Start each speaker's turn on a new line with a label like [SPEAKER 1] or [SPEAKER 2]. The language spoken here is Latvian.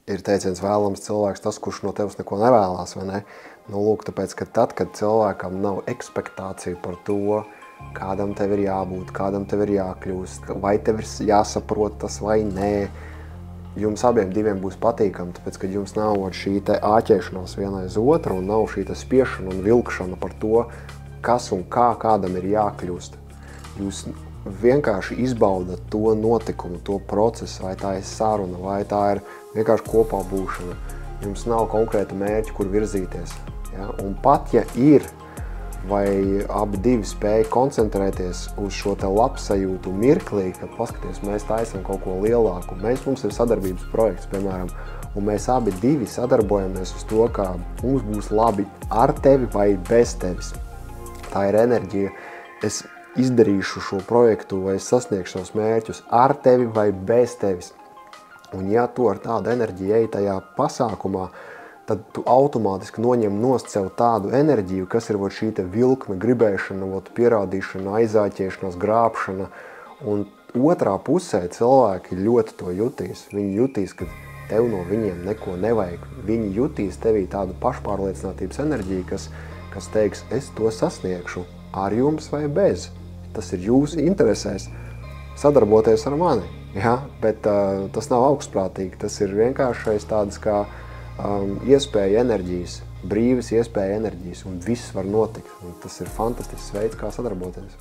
[SPEAKER 1] Ir teiciens vēlams cilvēks tas, kurš no tevis neko nevēlās, vai ne? Nu, lūk, tāpēc, ka tad, kad cilvēkam nav ekspektācija par to, kādam tev ir jābūt, kādam tev ir jākļūst, vai tev ir jāsaprot tas vai nē, jums abiem diviem būs patīkami, tāpēc, ka jums nav šī te āķēšanās vienai uz otru un nav šī te spiešana un vilkšana par to, kas un kā kādam ir jākļūst. Jūs vienkārši izbaudat to notikumu, to procesu, vai tā ir saruna, vai tā ir vienkārši kopā būšana. Jums nav konkrēta mērķa, kur virzīties. Ja? Un pat, ja ir, vai abi divi spēja koncentrēties uz šo te labsajūtu mirklī, kad paskaties, mēs taisam kaut ko lielāku. Mums ir sadarbības projekts, piemēram, un mēs abi divi sadarbojamies uz to, ka mums būs labi ar tevi vai bez tevis. Tā ir enerģija. Es izdarīšu šo projektu vai es sasniegšu savus mērķus ar tevi vai bez tevis. Un ja tu ar tādu enerģiju ej tajā pasākumā, tad tu automātiski noņem nost sev tādu enerģiju, kas ir šī te vilkme, gribēšana, pierādīšana, aizāķēšanās, grābšana. Un otrā pusē cilvēki ļoti to jutīs. Viņi jutīs, ka tev no viņiem neko nevajag. Viņi jutīs tevī tādu pašpārliecinātības enerģiju, kas teiks, es to sasniegšu ar jums vai bez. Tas ir jūsu interesēs sadarboties ar mani, ja? Bet tas nav augstprātīgi, tas ir vienkāršais tādas kā iespēja enerģijas, brīvas iespēja enerģijas, un viss var notikt. Un tas ir fantastisks veids, kā sadarboties.